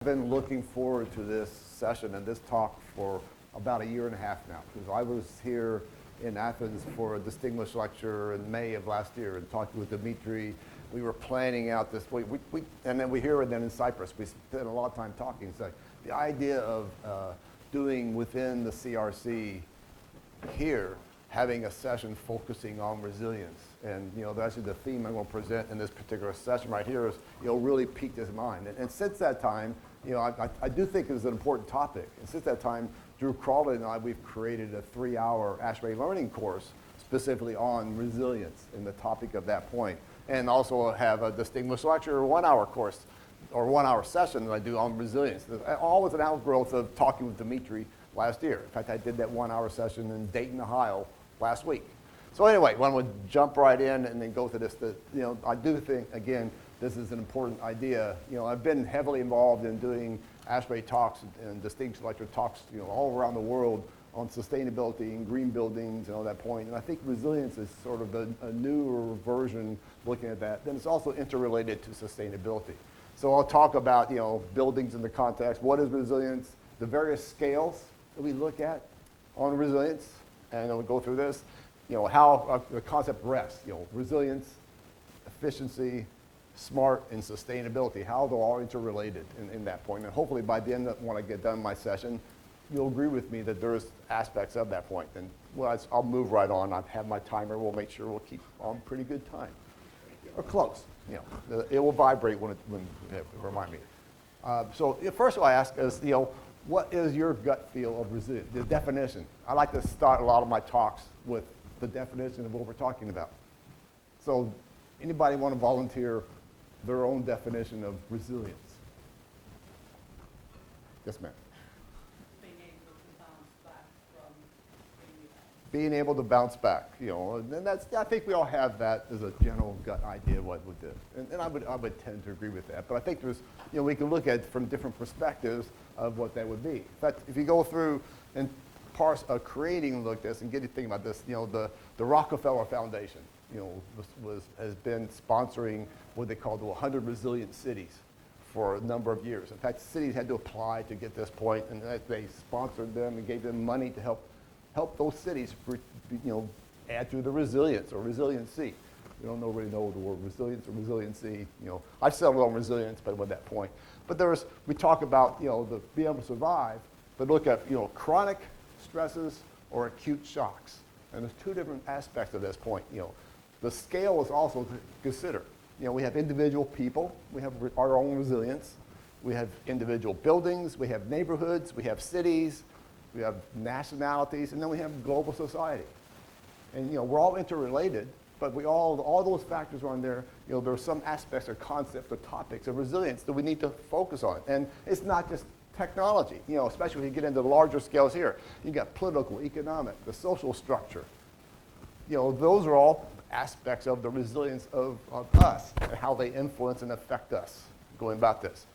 I've been looking forward to this session and this talk for about a year and a half now, because I was here in Athens for a distinguished lecture in May of last year and talking with Dimitri. We were planning out this, and then we hear it then in Cyprus. We spent a lot of time talking. So the idea of doing within the CRC here, having a session focusing on resilience. And that's the theme I'm going to present in this particular session right here is, really piqued his mind. And since that time, I do think it's an important topic. And since that time, Drew Crawley and I, we've created a 3-hour ASHRAE learning course specifically on resilience and the topic of that point. And also have a distinguished lecture, 1-hour course, or 1-hour session that I do on resilience. All was an outgrowth of talking with Dimitri last year. In fact, I did that 1-hour session in Dayton, Ohio last week. So anyway, why don't we jump right in and then go to this. I do think, again, this is an important idea. I've been heavily involved in doing ASHRAE talks and distinguished lecture talks, all around the world on sustainability and green buildings and all that point. And I think resilience is sort of a newer version looking at that. Then it's also interrelated to sustainability. So I'll talk about, buildings in the context. What is resilience? The various scales that we look at on resilience. And we'll go through this. How the concept rests. Resilience, efficiency, smart, and sustainability. How they're all interrelated in that point. And hopefully by the end of when I get done my session, you'll agree with me that there's aspects of that point. And I'll move right on. I have my timer. We'll make sure we'll keep on pretty good time. Or close. It will vibrate when remind me. So first of all, I ask is, what is your gut feel of resilience? The definition. I like to start a lot of my talks with the definition of what we're talking about. So anybody want to volunteer their own definition of resilience? Yes, ma'am. Being able to bounce back, and I think we all have that as a general gut idea of what would do. And I would tend to agree with that. But I think there's, we can look at it from different perspectives of what that would be. In fact, if you go through and parse creating look at this and get to think about this, the Rockefeller Foundation, has been sponsoring what they call the 100 resilient cities for a number of years. In fact, cities had to apply to get this point, and they sponsored them and gave them money to help those cities, add to the resilience or resiliency. We don't really know the word resilience or resiliency. I've settled on resilience, but at that point. But we talk about, the being able to survive, but look at, chronic stresses or acute shocks. And there's two different aspects of this point. The scale is also to consider. We have individual people, we have our own resilience, we have individual buildings, we have neighborhoods, we have cities, we have nationalities, and then we have global society. And we're all interrelated, but all those factors are on there. There are some aspects or concepts or topics of resilience that we need to focus on. And it's not just technology, especially when you get into the larger scales here. You got political, economic, the social structure. Those are all aspects of the resilience of us and how they influence and affect us going about this.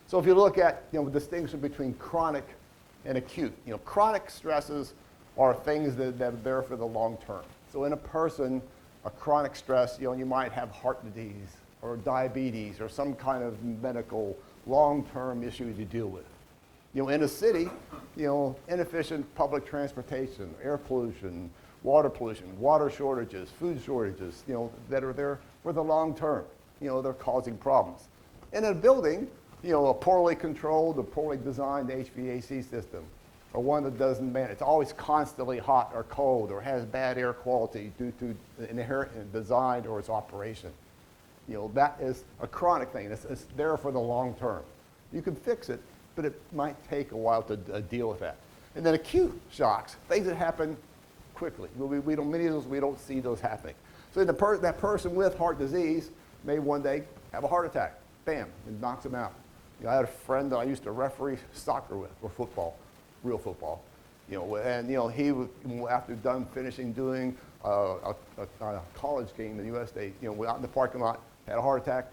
So if you look at the distinction between chronic and acute, chronic stresses are things that are there for the long term. So in a person, a chronic stress, you might have heart disease or diabetes or some kind of medical long-term issue to deal with. In a city, inefficient public transportation, air pollution, water shortages, food shortages, that are there for the long term. They're causing problems. In a building, a poorly controlled or poorly designed HVAC system, or one that doesn't manage. It's always constantly hot or cold or has bad air quality due to the inherent design or its operation. That is a chronic thing. It's there for the long term. You can fix it, but it might take a while to deal with that. And then acute shocks, things that happen quickly. Many of those, we don't see those happening. So that person with heart disease may one day have a heart attack. Bam, it knocks them out. I had a friend that I used to referee soccer with, or football, real football. And he would, after finishing doing a college game in the U.S. State, went out in the parking lot, had a heart attack,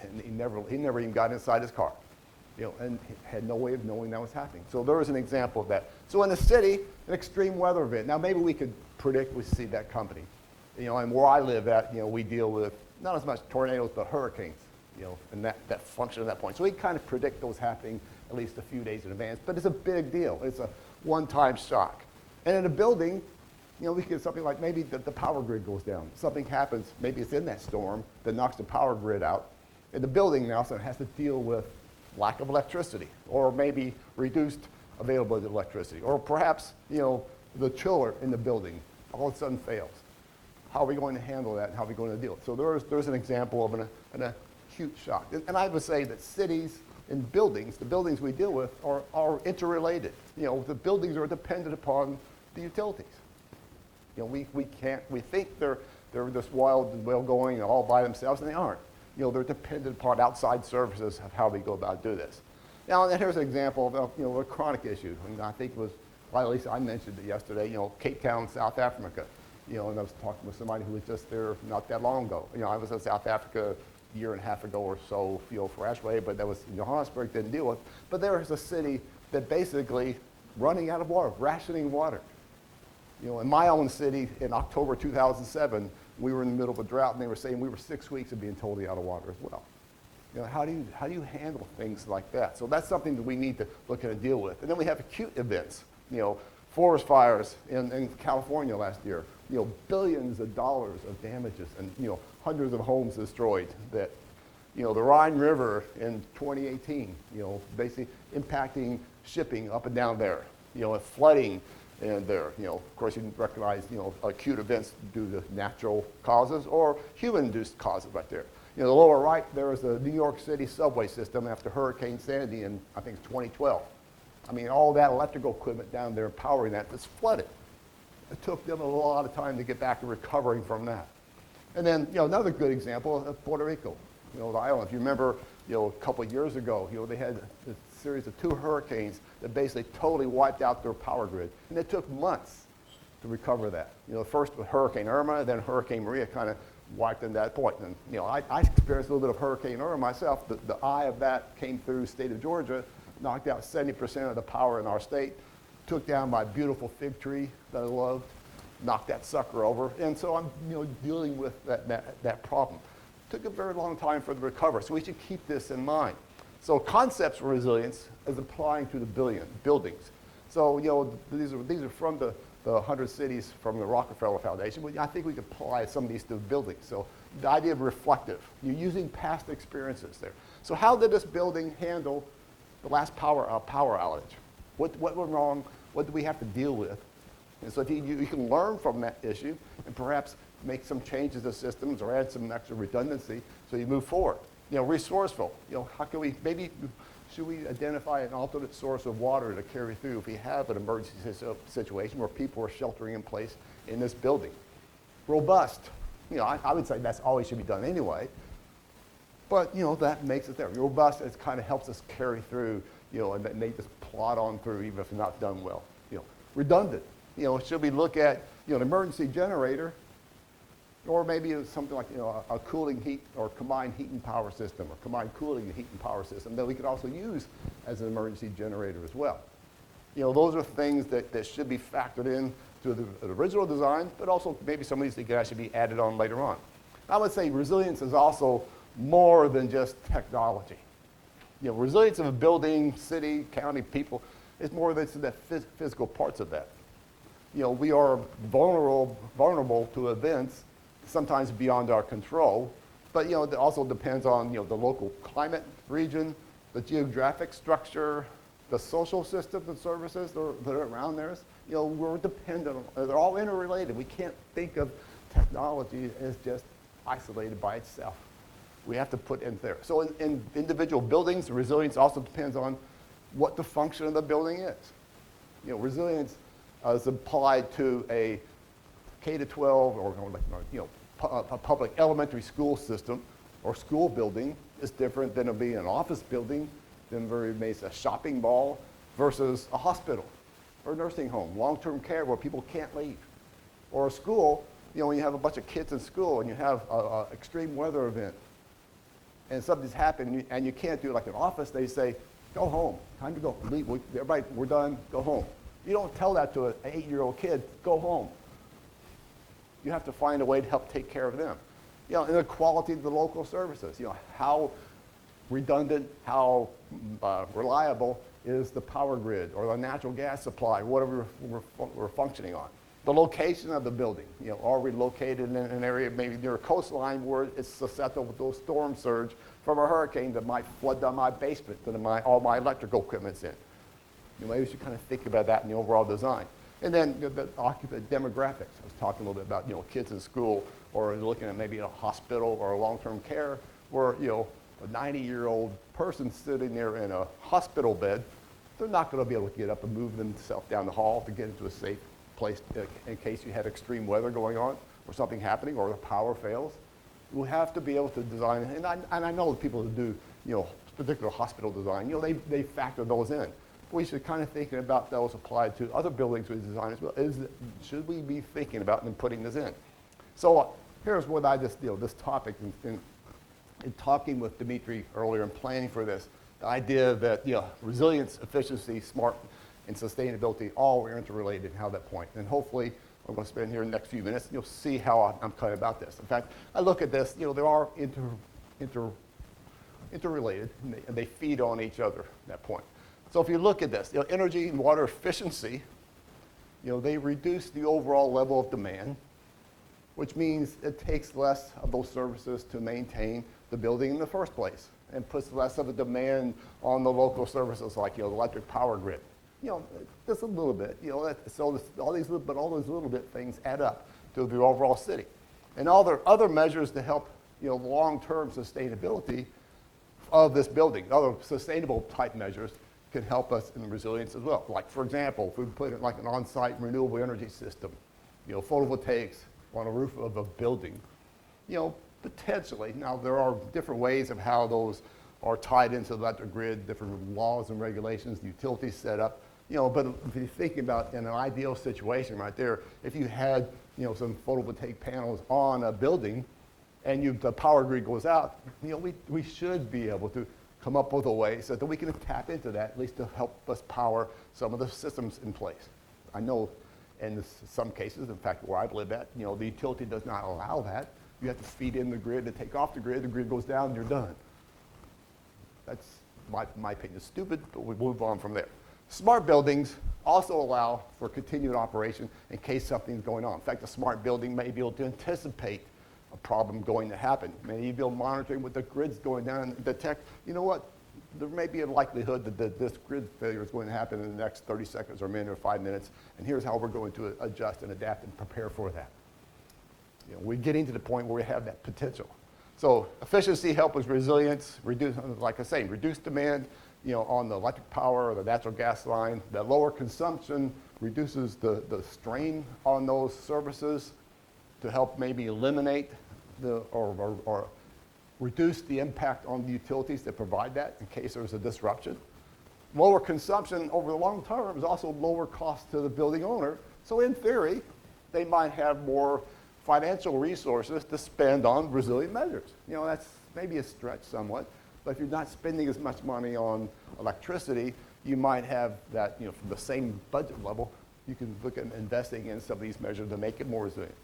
and he never even got inside his car. And had no way of knowing that was happening. So there was an example of that. So in the city, an extreme weather event. Now maybe we could predict we see that company. And where I live at, we deal with not as much tornadoes, but hurricanes. and that function at that point. So we kind of predict those happening at least a few days in advance, but it's a big deal. It's a one-time shock. And in a building, we get something like maybe the power grid goes down. Something happens, maybe it's in that storm that knocks the power grid out, and the building now so has to deal with lack of electricity, or maybe reduced availability of electricity, or perhaps, the chiller in the building all of a sudden fails. How are we going to handle that, and how are we going to deal with it? So there's an example of an acute shock. And I would say that cities and buildings, the buildings we deal with, are interrelated. The buildings are dependent upon the utilities. We think they're just wild and well-going all by themselves, and they aren't. They're dependent upon outside services of how we go about do this. Now, and here's an example of a chronic issue. I think it was, well, at least I mentioned it yesterday, Cape Town, South Africa. And I was talking with somebody who was just there not that long ago. I was in South Africa a year and a half ago or so, for ASHRAE, but that was Johannesburg, didn't deal with. But there is a city that basically running out of water, rationing water. In my own city, in October 2007, we were in the middle of a drought, and they were saying we were 6 weeks of being totally out of water as well. How do you handle things like that? So that's something that we need to look at and deal with. And then we have acute events. Forest fires in California last year. Billions of dollars of damages, and hundreds of homes destroyed. That, the Rhine River in 2018. Basically impacting shipping up and down there. Flooding. And there, of course, you can recognize, acute events due to natural causes or human-induced causes right there. The lower right, there was the New York City subway system after Hurricane Sandy in, I think it's 2012. All that electrical equipment down there powering that was flooded. It took them a lot of time to get back to recovering from that. And then, another good example of Puerto Rico, the island. If you remember, a couple of years ago, they had a series of 2 hurricanes that basically totally wiped out their power grid. And it took months to recover that. First with Hurricane Irma, then Hurricane Maria kind of wiped them that point. And, I experienced a little bit of Hurricane Irma myself. The eye of that came through the state of Georgia, knocked out 70% of the power in our state, took down my beautiful fig tree that I loved, knocked that sucker over. And so I'm, dealing with that problem. Took a very long time for the recovery, so we should keep this in mind. So concepts for resilience is applying to the buildings. So, these are from the 100 cities from the Rockefeller Foundation, but I think we could apply some of these to buildings. So the idea of reflective, you're using past experiences there. So how did this building handle the last power outage? What went wrong? What do we have to deal with? And so if you can learn from that issue and perhaps make some changes to systems or add some extra redundancy so you move forward. Resourceful. How can should we identify an alternate source of water to carry through if we have an emergency situation where people are sheltering in place in this building? Robust. I would say that's always should be done anyway. But, that makes it there. Robust, it kind of helps us carry through, and then they just plod on through even if it's not done well. Redundant. Should we look at, an emergency generator, or maybe it's something like, a cooling heat or combined heat and power system, or combined cooling and heat and power system that we could also use as an emergency generator as well. Those are things that should be factored in to the original design, but also maybe some of these that could actually be added on later on. I would say resilience is also more than just technology. Resilience of a building, city, county, people, is more than the physical parts of that. We are vulnerable to events, sometimes beyond our control, but it also depends on the local climate, region, the geographic structure, the social systems and services that are around there. We're dependent on, they're all interrelated. We can't think of technology as just isolated by itself. We have to put in there. So in individual buildings, resilience also depends on what the function of the building is. Resilience is applied to a K-12 or a public elementary school system or school building is different than it being an office building, than maybe a shopping mall versus a hospital or a nursing home, long-term care where people can't leave. Or a school, when you have a bunch of kids in school and you have an extreme weather event and something's happened and you can't do it like an office, they say, go home, time to go, leave, everybody, we're done, go home. You don't tell that to an 8-year-old kid, go home. You have to find a way to help take care of them. And the quality of the local services. How redundant, how reliable is the power grid or the natural gas supply, whatever we're functioning on. The location of the building, are we located in an area maybe near a coastline where it's susceptible to a storm surge from a hurricane that might flood down my basement that all my electrical equipment's in. Maybe we should kind of think about that in the overall design. And then the occupant demographics. I was talking a little bit about kids in school, or looking at maybe a hospital or a long-term care where a 90-year-old person sitting there in a hospital bed, they're not going to be able to get up and move themselves down the hall to get into a safe place in case you had extreme weather going on or something happening or the power fails. We'll have to be able to design, and I know the people who do particular hospital design, they factor those in. We should kind of thinking about those applied to other buildings we design as well. Should we be thinking about and putting this in? So here's what I just, this topic, in talking with Dimitri earlier and planning for this, the idea that resilience, efficiency, smart, and sustainability all are interrelated and how that point. And hopefully, I'm going to spend here in the next few minutes, you'll see how I'm kind of about this. In fact, I look at this, they are interrelated, and they feed on each other at that point. So if you look at this, energy and water efficiency, they reduce the overall level of demand, which means it takes less of those services to maintain the building in the first place and puts less of a demand on the local services like the electric power grid. Just a little bit, so all these little bit things add up to the overall city. And all the other measures to help long-term sustainability of this building, other sustainable type measures can help us in resilience as well. Like, for example, if we put it like an on-site renewable energy system, photovoltaics on a roof of a building, potentially. Now, there are different ways of how those are tied into the electric grid, different laws and regulations, utilities set up, but if you're thinking about in an ideal situation right there, if you had, some photovoltaic panels on a building and the power grid goes out, we should be able to come up with a way so that we can tap into that, at least to help us power some of the systems in place. I know in some cases, in fact, where I live at, the utility does not allow that. You have to feed in the grid to take off the grid goes down, and you're done. That's my opinion. It's stupid, but we move on from there. Smart buildings also allow for continued operation in case something's going on. In fact, a smart building may be able to anticipate a problem going to happen. Maybe you'll be monitoring what the grid's going down and detect, there may be a likelihood that this grid failure is going to happen in the next 30 seconds or a minute or 5 minutes, and here's how we're going to adjust and adapt and prepare for that. We're getting to the point where we have that potential. So efficiency helps with resilience, reduce, like I say, reduce demand, on the electric power or the natural gas line. The lower consumption reduces the strain on those services to help maybe eliminate or reduce the impact on the utilities that provide that in case there's a disruption. Lower consumption over the long term is also lower cost to the building owner. So in theory, they might have more financial resources to spend on resilient measures. That's maybe a stretch somewhat, but if you're not spending as much money on electricity, you might have that, from the same budget level, you can look at investing in some of these measures to make it more resilient.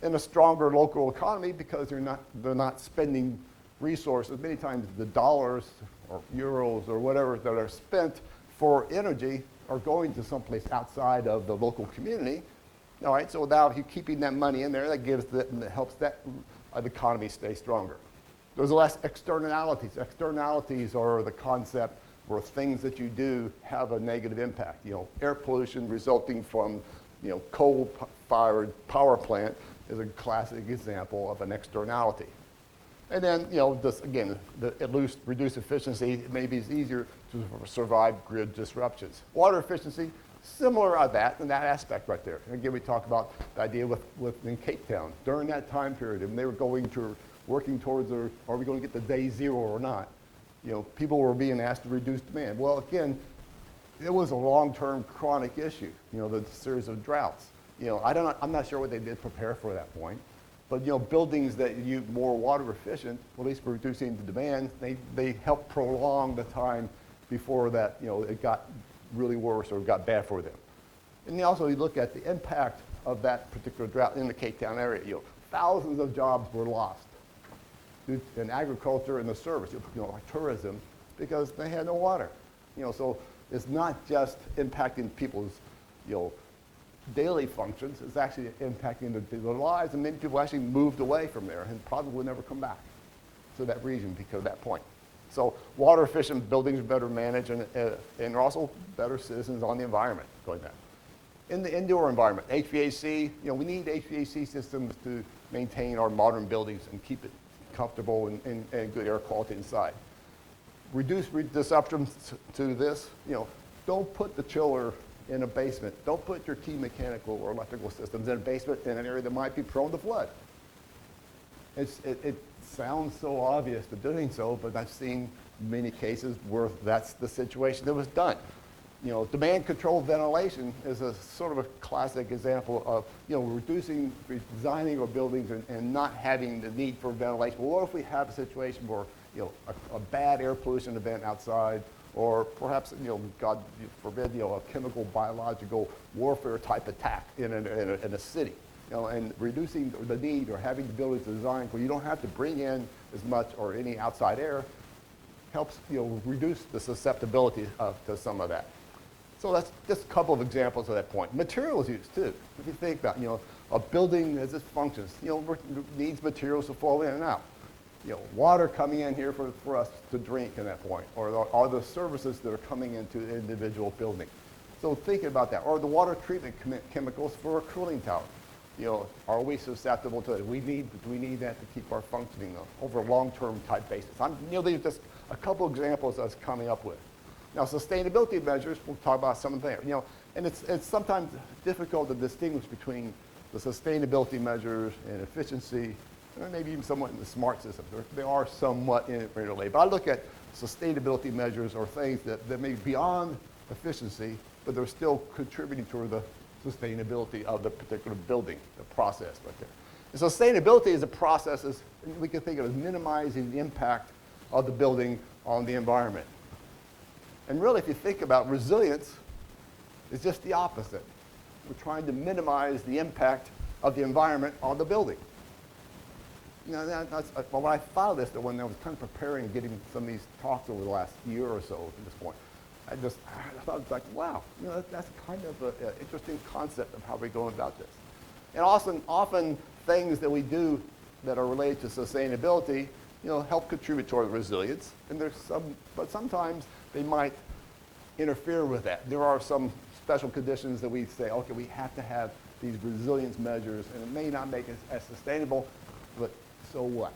In a stronger local economy, because they're not spending resources, many times the dollars or euros or whatever that are spent for energy are going to someplace outside of the local community. All right, so now if you're keeping that money in there, that helps that economy stay stronger. There's less externalities. Externalities are the concept where things that you do have a negative impact. Air pollution resulting from, coal-fired power plant is a classic example of an externality. And then, again, reduce efficiency, maybe it's easier to survive grid disruptions. Water efficiency, similar to that in that aspect right there. And again, we talk about the idea in Cape Town. During that time period, when they were working towards, are we going to get to day zero or not? People were being asked to reduce demand. Well, again, it was a long-term chronic issue, the series of droughts. I'm not sure what they did to prepare for that point. But buildings that use more water efficient, at least for reducing the demand, they help prolong the time before that it got really worse or got bad for them. And you look at the impact of that particular drought in the Cape Town area. Thousands of jobs were lost in agriculture and the service, like tourism, because they had no water. So it's not just impacting people's, daily functions. It's actually impacting their lives, and many people actually moved away from there and probably will never come back to that region because of that point. So water efficient buildings are better managed and are also better citizens on the environment going back. In the indoor environment, HVAC, we need HVAC systems to maintain our modern buildings and keep it comfortable and good air quality inside. Reduce disruptions to this, don't put the chiller in a basement. Don't put your key mechanical or electrical systems in a basement in an area that might be prone to flood. It sounds so obvious to doing so, but I've seen many cases where that's the situation that was done. Demand controlled ventilation is a sort of a classic example of, designing our buildings and not having the need for ventilation. Well, what if we have a situation where, a bad air pollution event outside, or perhaps, God forbid, a chemical, biological warfare type attack in a city, and reducing the need or having the buildings designed where you don't have to bring in as much or any outside air helps, reduce the susceptibility to some of that. So that's just a couple of examples of that point. Materials use too. If you think about, a building as it functions, needs materials to flow in and out. Water coming in here for us to drink at that point, or the services that are coming into the individual building. So think about that. Or the water treatment chemicals for a cooling tower. Are we susceptible to it? Do we need that to keep our functioning over a long-term type basis? These are just a couple examples I was coming up with. Now, sustainability measures, we'll talk about some of them. And it's sometimes difficult to distinguish between the sustainability measures and efficiency, or maybe even somewhat in the smart system. They are somewhat interrelated. But I look at sustainability measures or things that may be beyond efficiency, but they're still contributing to the sustainability of the particular building, the process right there. And sustainability is a process, we can think of as minimizing the impact of the building on the environment. And really, if you think about resilience, it's just the opposite. We're trying to minimize the impact of the environment on the building. When I thought of this, when I was kind of preparing and getting some of these talks over the last year or so at this point, I thought, it was like, wow, that's kind of an interesting concept of how we're going about this. And often things that we do that are related to sustainability, help contribute toward resilience. And but sometimes they might interfere with that. There are some special conditions that we say, okay, we have to have these resilience measures, and it may not make it as sustainable, but so what?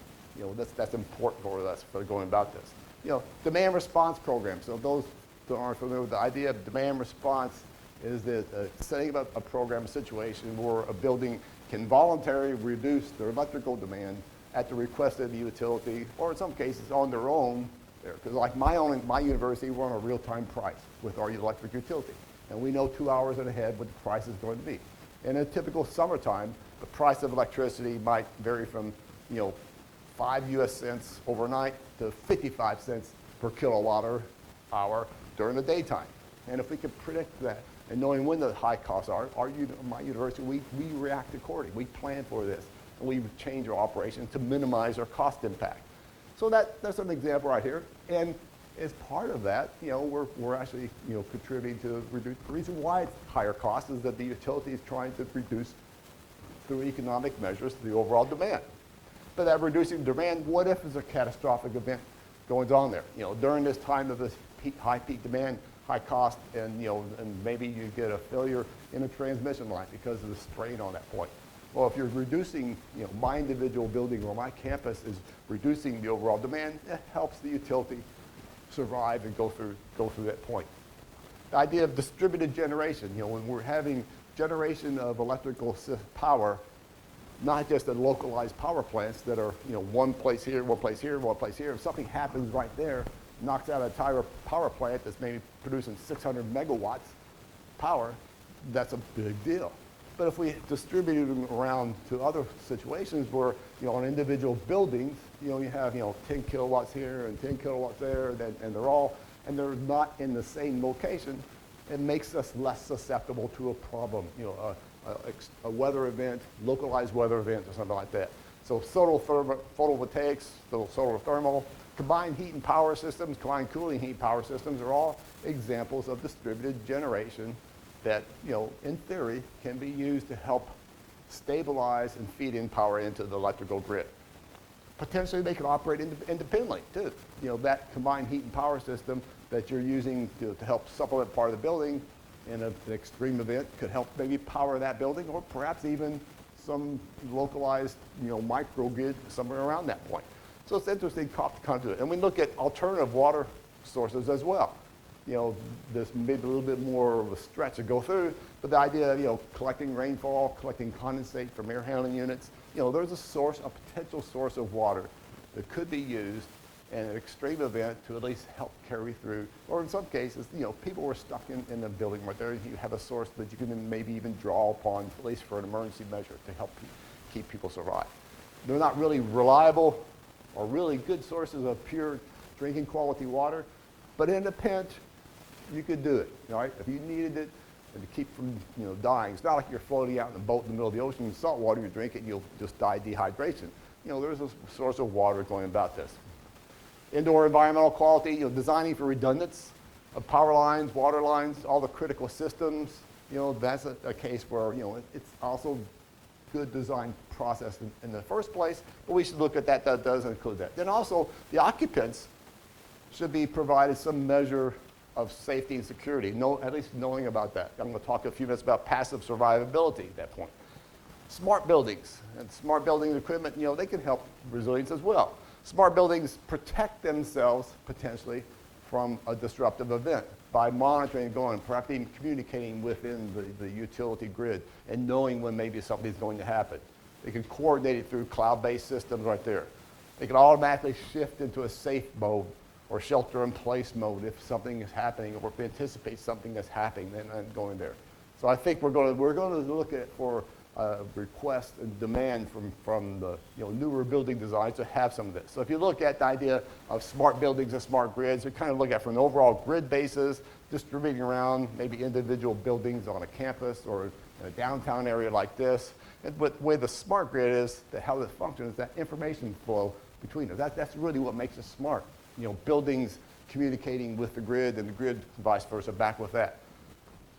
That's important for us for going about this. Demand response programs. So those that aren't familiar with the idea of demand response is that setting up a program, a situation where a building can voluntarily reduce their electrical demand at the request of the utility, or in some cases on their own. Because like my university, we're on a real-time price with our electric utility. And we know 2 hours ahead what the price is going to be. In a typical summertime, the price of electricity might vary from 5 US cents overnight to 55 cents per kilowatt hour during the daytime. And if we could predict that and knowing when the high costs are, my university, we react accordingly. We plan for this, and we change our operation to minimize our cost impact. So that's an example right here. And as part of that, we're actually contributing to reduce. The reason why it's higher cost is that the utility is trying to reduce through economic measures the overall demand. But that reducing demand, what if there's a catastrophic event going on there? During this time of this high peak demand, high cost, and maybe you get a failure in a transmission line because of the strain on that point. Well, if you're reducing, my individual building or my campus is reducing the overall demand, it helps the utility survive and go through that point. The idea of distributed generation, when we're having generation of electrical power, not just at localized power plants that are, one place here, one place here, one place here. If something happens right there, knocks out an entire power plant that's maybe producing 600 megawatts power, that's a big deal. But if we distribute them around to other situations where, on individual buildings, you have, 10 kilowatts here and 10 kilowatts there, and they're not in the same location, it makes us less susceptible to a problem, a weather event, localized weather event, or something like that. So photovoltaics, solar thermal, combined heat and power systems, combined cooling heat power systems are all examples of distributed generation that, in theory, can be used to help stabilize and feed in power into the electrical grid. Potentially, they could operate independently, too. That combined heat and power system that you're using to help supplement part of the building in an extreme event could help maybe power that building, or perhaps even some localized, microgrid somewhere around that point. So it's interesting to come to it. And we look at alternative water sources as well. This may be a little bit more of a stretch to go through, but the idea of, collecting rainfall, collecting condensate from air handling units, there's a potential source of water that could be used in an extreme event to at least help carry through. Or in some cases, people were stuck in the building right there. You have a source that you can maybe even draw upon, at least for an emergency measure, to help keep people survive. They're not really reliable or really good sources of pure drinking quality water, but in a pinch, you could do it, right? If you needed it and to keep from, dying. It's not like you're floating out in a boat in the middle of the ocean, salt water, you drink it, and you'll just die of dehydration. There's a source of water going about this. Indoor environmental quality, designing for redundance of power lines, water lines, all the critical systems, that's a case where, it's also good design process in the first place, but we should look at that does include that. Then also, the occupants should be provided some measure of safety and security, at least knowing about that. I'm going to talk a few minutes about passive survivability at that point. Smart buildings and smart building equipment, they can help resilience as well. Smart buildings protect themselves, potentially, from a disruptive event by monitoring and perhaps even communicating within the utility grid and knowing when maybe something's going to happen. They can coordinate it through cloud-based systems right there. They can automatically shift into a safe mode or shelter-in-place mode if something is happening, or if we anticipate something that's happening, then going there. So I think we're going to look at for request and demand from the newer building designs to have some of this. So if you look at the idea of smart buildings and smart grids, we kind of look at from an overall grid basis, distributing around maybe individual buildings on a campus or in a downtown area like this. And the way the smart grid is, how it functions, is that information flow between them. That's really what makes it smart. Buildings communicating with the grid and the grid vice versa back with that.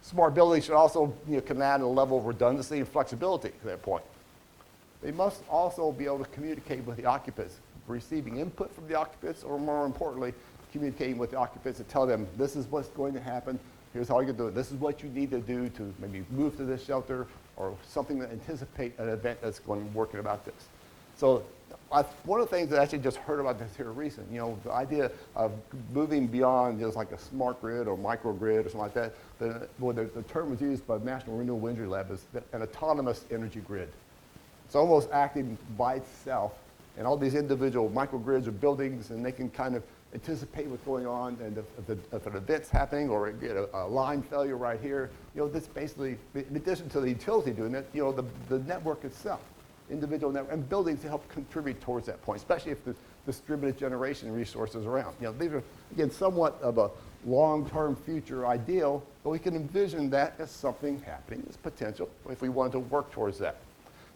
Smart buildings should also command a level of redundancy and flexibility to that point. They must also be able to communicate with the occupants, receiving input from the occupants, or more importantly, communicating with the occupants to tell them, this is what's going to happen, here's how you do it, this is what you need to do to maybe move to this shelter, or something to anticipate an event that's going to be working about this. So one of the things that I actually just heard about this here recent, the idea of moving beyond just like a smart grid or microgrid or something like that, the term was used by the National Renewable Energy Lab as an autonomous energy grid. It's almost acting by itself, and all these individual microgrids or buildings, and they can kind of anticipate what's going on, and if an event's happening or get a line failure right here, this basically, in addition to the utility doing it, the network itself, individual network, and buildings to help contribute towards that point, especially if there's distributed generation resources around. These are, again, somewhat of a long-term future ideal, but we can envision that as something happening, as potential, if we wanted to work towards that.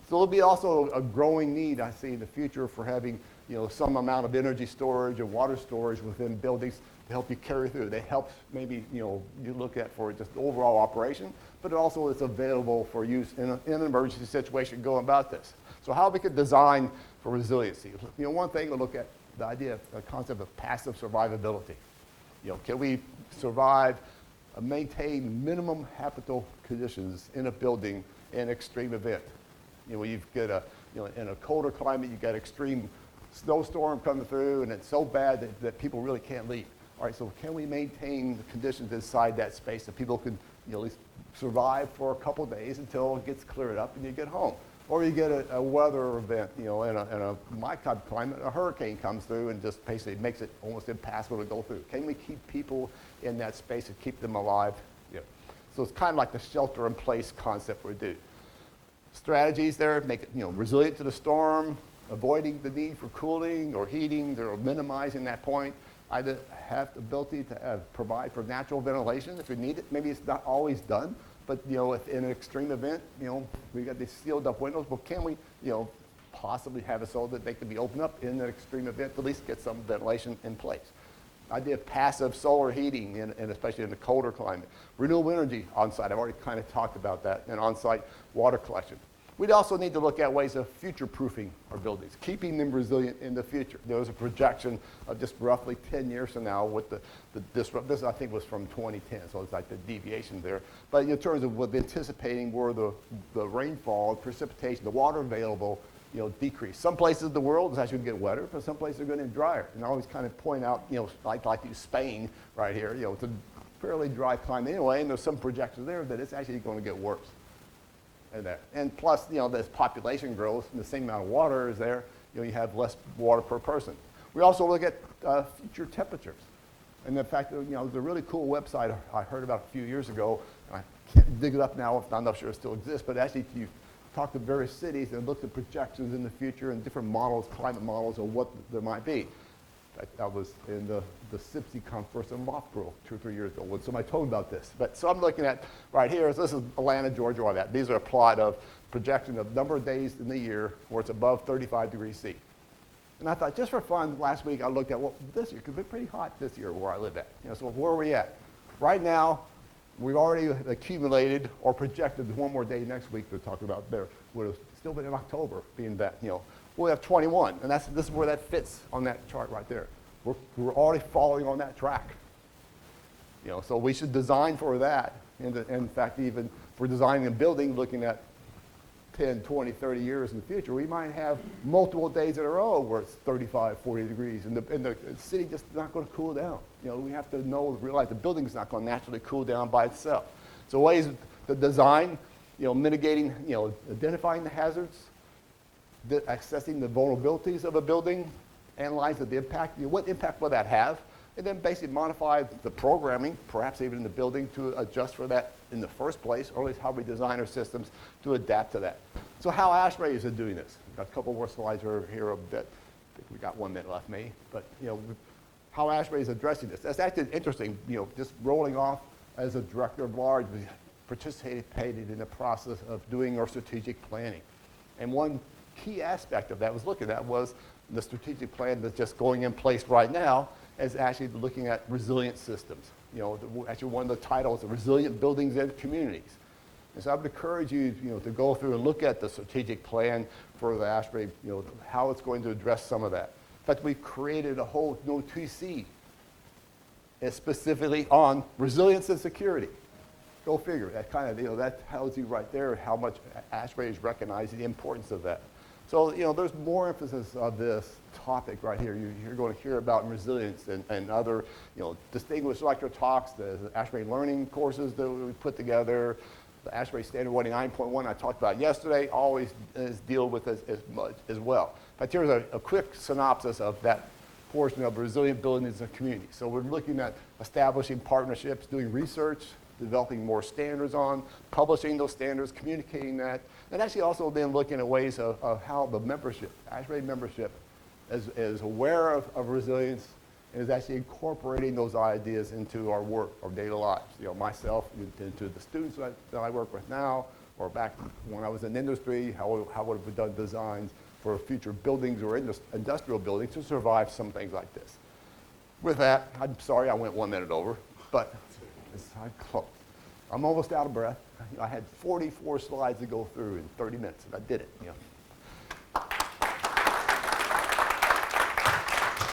So there'll be also a growing need, I see, in the future for having, some amount of energy storage and water storage within buildings to help you carry through. They help maybe, you look at for just the overall operation, but it also is available for use in an emergency situation going about this. So how we could design for resiliency. One thing, we'll look at the idea of the concept of passive survivability. Can we survive, maintain minimum habitable conditions in a building in an extreme event? You've got in a colder climate, you've got extreme snowstorm coming through, and it's so bad that people really can't leave. All right, so can we maintain the conditions inside that space so people can at least survive for a couple of days until it gets cleared up and you get home? Or you get a weather event, in my type of climate, a hurricane comes through and just basically makes it almost impassable to go through. Can we keep people in that space and keep them alive? So it's kind of like the shelter-in-place concept we do. Strategies there, make it resilient to the storm, avoiding the need for cooling or heating, or minimizing that point. I have the ability to provide for natural ventilation if we need it. Maybe it's not always done, but if in an extreme event, we got these sealed up windows. Well, can we possibly have it so that they can be opened up in an extreme event, to at least get some ventilation in place. Idea of passive solar heating, and especially in the colder climate. Renewable energy on-site, I've already kind of talked about that, and on-site water collection. We'd also need to look at ways of future-proofing our buildings, keeping them resilient in the future. There was a projection of just roughly 10 years from now with this I think was from 2010, so it's like the deviation there. But in terms of what anticipating where the rainfall, precipitation, the water available, decrease. Some places in the world is actually going to get wetter, but some places are going to get drier. And I always kind of point out, like Spain right here, it's a fairly dry climate anyway, and there's some projections there that it's actually going to get worse. And plus, as population grows and the same amount of water is there, you have less water per person. We also look at future temperatures. And the fact that, there's a really cool website I heard about a few years ago, and I can't dig it up now, I'm not sure it still exists, but actually you talk to various cities and look at projections in the future and different models, climate models of what there might be. That was in the SIPSE conference in Loughborough 2 or 3 years ago when somebody told me about this. So I'm looking at right here, this is Atlanta, Georgia, all that. These are a plot of projection of number of days in the year where it's above 35 degrees C. And I thought, just for fun, last week I looked at, well, this year could be pretty hot this year where I live at. So where are we at? Right now, we've already accumulated or projected one more day next week to talk about there. Would have still been in October, being that, we'll have 21, and this is where that fits on that chart right there. We're already following on that track. So we should design for that. And in fact, even if we're designing a building looking at 10, 20, 30 years in the future, we might have multiple days in a row where it's 35, 40 degrees, and the city just not going to cool down. We have to realize the building's not going to naturally cool down by itself. So ways to design, mitigating, identifying the hazards, assessing the vulnerabilities of a building, analyzing the impact, what impact will that have, and then basically modify the programming, perhaps even in the building, to adjust for that in the first place, or at least how we design our systems to adapt to that. So how ASHRAE is doing this? Got a couple more slides over here a bit. I think we got 1 minute left, maybe. But how ASHRAE is addressing this. That's actually interesting, just rolling off as a director of large, we participated in the process of doing our strategic planning. And one key aspect of that was the strategic plan that's just going in place right now is actually looking at resilient systems. Actually one of the titles, Resilient Buildings and Communities. And so I would encourage you, to go through and look at the strategic plan for the ASHRAE, how it's going to address some of that. In fact, we've created a whole new TC specifically on resilience and security. Go figure. That kind of, that tells you right there how much ASHRAE is recognizing the importance of that. So, there's more emphasis on this topic right here. You're going to hear about resilience and other, distinguished lecture talks, the ASHRAE learning courses that we put together, the ASHRAE Standard 2019 I talked about yesterday, always deal with as much as well. But here's a quick synopsis of that portion of resilient buildings and communities. So we're looking at establishing partnerships, doing research, developing more standards on, publishing those standards, communicating that, and actually also then looking at ways of how the membership, ASHRAE membership, is aware of resilience and is actually incorporating those ideas into our work, our daily lives. Myself, into the students that I work with now, or back when I was in industry, how would have we done designs for future buildings or industrial buildings to survive some things like this. With that, I'm sorry I went 1 minute over, but I'm close. I'm almost out of breath. I had 44 slides to go through in 30 minutes, and I did it.